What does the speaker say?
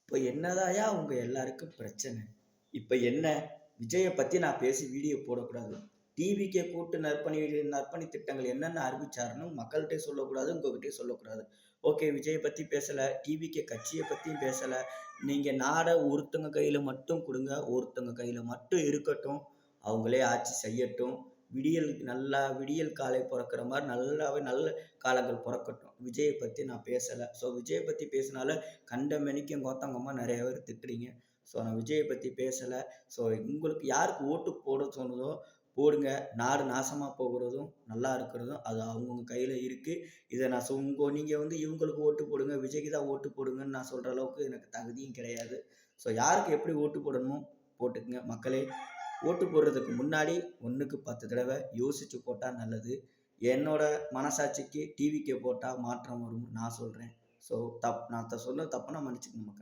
இப்போ என்னதான்யா உங்க எல்லாருக்கும் பிரச்சனை? இப்ப என்ன? விஜய பத்தி நான் பேசி வீடியோ போடக்கூடாது. டிவிக்கே கூட்டு நற்பணி திட்டங்கள் என்னென்ன அறிவிச்சாருன்னு மக்கள்ட்டயும் சொல்லக்கூடாது, உங்ககிட்டயும் சொல்லக்கூடாது. ஓகே, விஜய பத்தி பேசல, டிவிகே கட்சிய பத்தியும் பேசல. நீங்க நாட ஒருத்தங்க கையில மட்டும் குடுங்க. ஒருத்தங்க கையில மட்டும் இருக்கட்டும். அவங்களே ஆட்சி செய்யட்டும். விடியல் காலை பொறக்கிற மாரி நல்லாவே நல்ல காலங்கள் பொறக்கட்டும். விஜய பத்தி நான் பேசல. விஜய பத்தி பேசினாலே கண்ட மேனிக்கு எங்க அம்மா நெறைய பேர் திட்டுறீங்க. நான் விஜய பத்தி பேசல. உங்களுக்கு யாருக்கு ஓட்டு போட தோணுதோ போடுங்க. நாடு நாசமா போகுறதும், நல்லா இருக்கிறதும் அது அவங்கவங்க கையில இருக்கு. இத நான் நீங்க இவங்களுக்கு ஓட்டு போடுங்க, விஜய்க்கு தான் ஓட்டு போடுங்கன்னு நான் சொல்ற அளவுக்கு எனக்கு தகுதியும் கிடையாது. யாருக்கு எப்படி ஓட்டு போடணுமோ போட்டுக்கங்க. மக்களே, ஓட்டு போடுறதுக்கு முன்னாடி 1க்கு 10 தடவ யோசிச்சு போட்டா நல்லது. என்னோட மனசாட்சிக்கு டிவிக்கே போட்டா மாற்றம் வரும்னு நான் சொல்றேன். நான் சொன்னது தப்புனா மன்னிச்சுக்கங்க மக்களே.